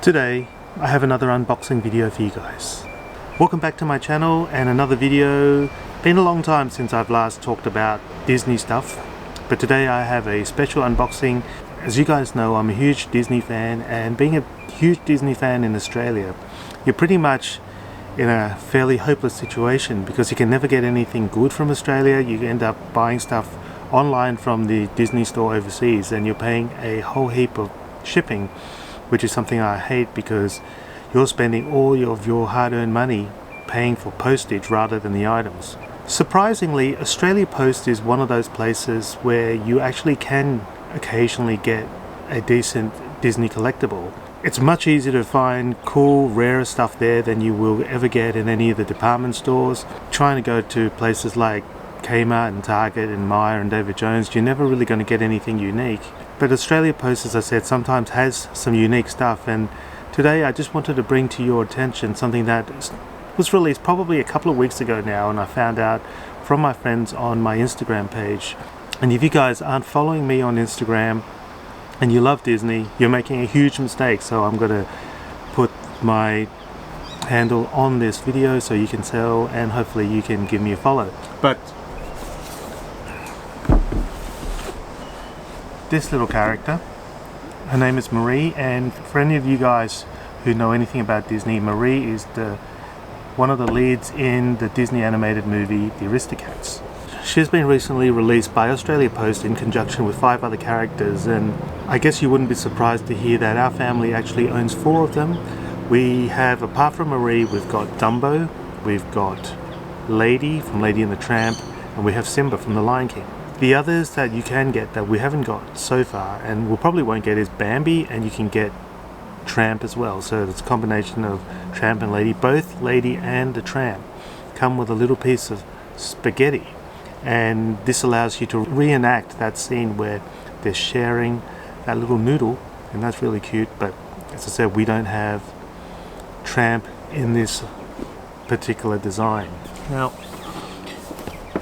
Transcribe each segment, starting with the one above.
Today I have another unboxing video for you guys. Welcome back to my channel and another video. Been a long time since I've last talked about Disney stuff, but today I have a special unboxing. As you guys know, I'm a huge Disney fan, and being a huge Disney fan in Australia, you're pretty much in a fairly hopeless situation because you can never get anything good from Australia. You end up buying stuff online from the Disney store overseas and you're paying a whole heap of shipping, which is something I hate because you're spending all of your hard-earned money paying for postage rather than the items. Surprisingly, Australia Post is one of those places where you actually can occasionally get a decent Disney collectible. It's much easier to find cool, rarer stuff there than you will ever get in any of the department stores. Trying to go to places like Kmart and Target and Myer and David Jones, you're never really going to get anything unique. But Australia Post, as I said, sometimes has some unique stuff, and today I just wanted to bring to your attention something that was released probably a couple of weeks ago now, and I found out from my friends on my Instagram page. And if you guys aren't following me on Instagram and you love Disney, you're making a huge mistake. So I'm going to put my handle on this video so you can tell, and hopefully you can give me a follow. But this little character, her name is Marie, and for any of you guys who know anything about Disney, Marie is one of the leads in the Disney animated movie The Aristocats. She's been recently released by Australia Post in conjunction with 5 other characters, and I guess you wouldn't be surprised to hear that our family actually owns 4 of them. We have, apart from Marie, we've got Dumbo, we've got Lady from Lady and the Tramp, and we have Simba from The Lion King. The others that you can get that we haven't got so far, and we probably won't get, is Bambi, and you can get Tramp as well. So it's a combination of Tramp and Lady. Both Lady and the Tramp come with a little piece of spaghetti, and this allows you to reenact that scene where they're sharing that little noodle, and that's really cute. But as I said, we don't have Tramp in this particular design. Now,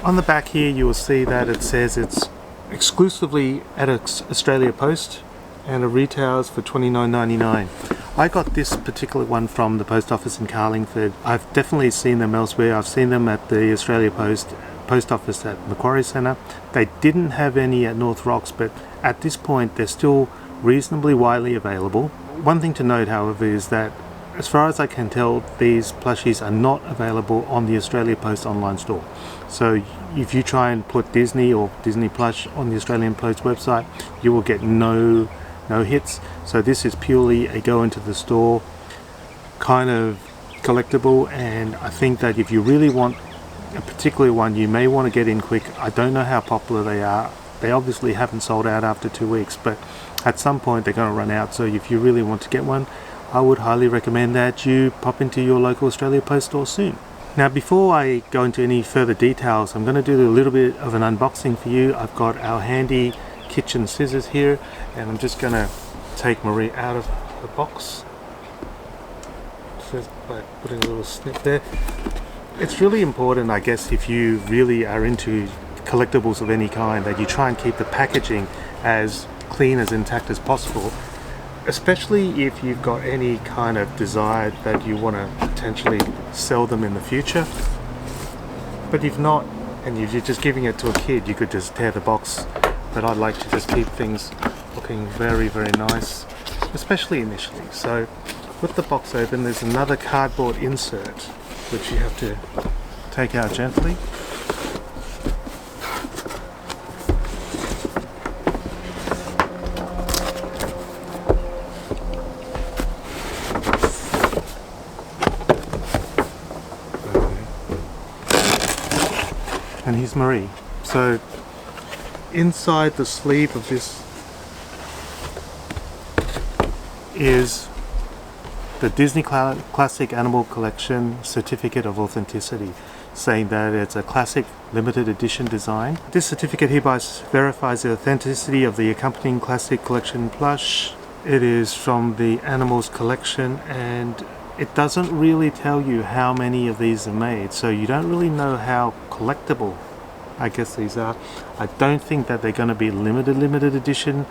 on the back here you will see that it says it's exclusively at Australia Post and it retails for $29.99. I got this particular one from the post office in Carlingford. I've definitely seen them elsewhere. I've seen them at the Australia Post office at Macquarie Centre. They didn't have any at North Rocks, but at this point they're still reasonably widely available. One thing to note, however, is that as far as I can tell, these plushies are not available on the Australia Post online store. So if you try and put Disney or Disney Plush on the Australian Post website, you will get no hits. So this is purely a go into the store kind of collectible, and I think that if you really want a particular one, you may want to get in quick. I don't know how popular they are. They obviously haven't sold out after 2 weeks, but at some point they're going to run out. So if you really want to get one, I would highly recommend that you pop into your local Australia Post store soon. Now, before I go into any further details, I'm going to do a little bit of an unboxing for you. I've got our handy kitchen scissors here, and I'm just going to take Marie out of the box just by putting a little snip there. It's really important, I guess, if you really are into collectibles of any kind, that you try and keep the packaging as clean, as intact as possible, especially if you've got any kind of desire that you want to potentially sell them in the future. But if not, and you're just giving it to a kid, you could just tear the box. But I'd like to just keep things looking very, very nice, especially initially. So with the box open, there's another cardboard insert which you have to take out gently. And here's Marie. So inside the sleeve of this is the Disney Classic Animal Collection Certificate of Authenticity, saying that it's a classic limited edition design. This certificate hereby verifies the authenticity of the accompanying classic collection plush. It is from the animals collection, and it doesn't really tell you how many of these are made, so you don't really know how collectible, I guess, these are. I don't think that they're going to be limited edition,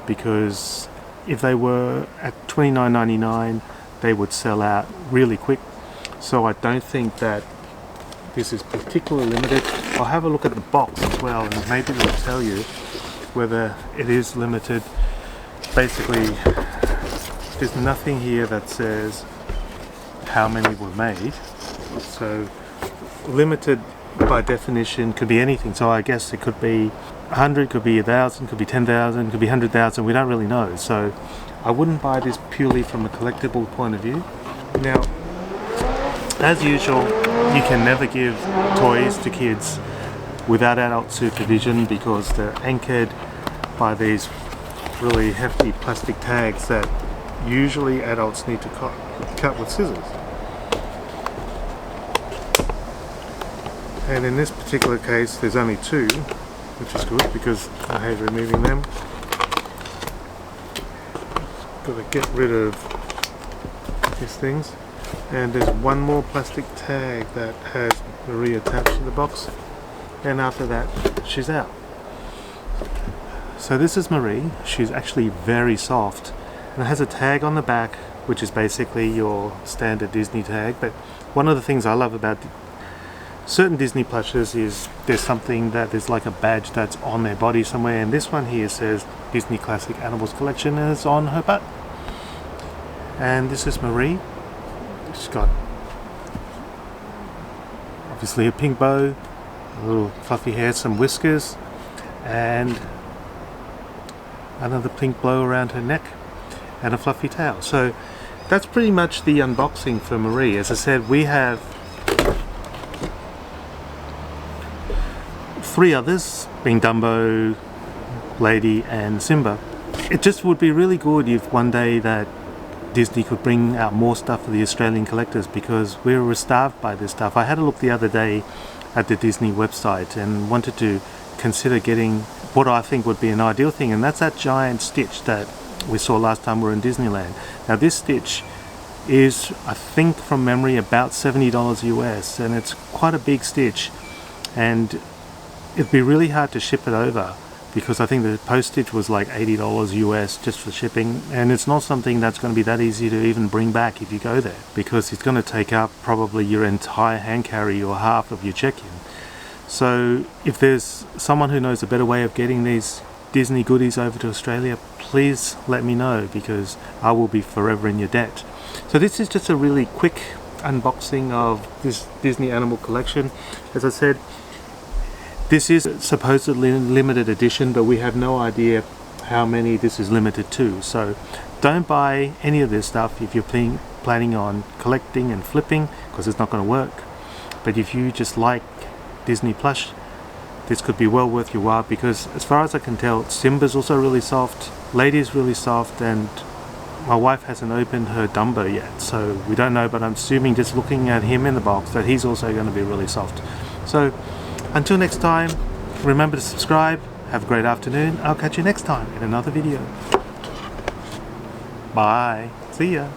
because if they were at $29.99, they would sell out really quick. So I don't think that this is particularly limited. I'll have a look at the box as well, and maybe it'll tell you whether it is limited. Basically, there's nothing here that says how many were made. So limited by definition could be anything. So I guess it could be 100, could be 1,000, could be 10,000, could be 100,000. We don't really know. So I wouldn't buy this purely from a collectible point of view. Now, as usual, you can never give toys to kids without adult supervision because they're anchored by these really hefty plastic tags that usually adults need to cut with scissors. And in this particular case there's only two, which is good because I hate removing them. Got to get rid of these things. And there's one more plastic tag that has Marie attached to the box, and after that she's out. So this is Marie. She's actually very soft, and it has a tag on the back which is basically your standard Disney tag. But one of the things I love about certain Disney plushes is there's something that there's like a badge that's on their body somewhere, and this one here says Disney Classic Animals Collection, and it's on her butt. And this is Marie. She's got obviously a pink bow, a little fluffy hair, some whiskers, and another pink bow around her neck, and a fluffy tail. So that's pretty much the unboxing for Marie. As I said, we have 3 others, being Dumbo, Lady, and Simba. It just would be really good if one day that Disney could bring out more stuff for the Australian collectors, because we're starved by this stuff. I had a look the other day at the Disney website and wanted to consider getting what I think would be an ideal thing, and that's that giant Stitch that we saw last time we were in Disneyland. Now this Stitch is, I think from memory, about $70 US, and it's quite a big Stitch, and it'd be really hard to ship it over because I think the postage was like $80 US just for shipping, and it's not something that's going to be that easy to even bring back if you go there, because it's going to take up probably your entire hand carry or half of your check-in. So if there's someone who knows a better way of getting these Disney goodies over to Australia, please let me know, because I will be forever in your debt. So this is just a really quick unboxing of this Disney animal collection. As I said, this is supposedly limited edition, but we have no idea how many this is limited to. So don't buy any of this stuff if you're planning on collecting and flipping, because it's not going to work. But if you just like Disney plush, this could be well worth your while, because as far as I can tell, Simba's also really soft, Lady's really soft, and my wife hasn't opened her Dumbo yet, so we don't know, but I'm assuming just looking at him in the box that he's also going to be really soft. So until next time, remember to subscribe. Have a great afternoon. I'll catch you next time in another video. Bye. See ya.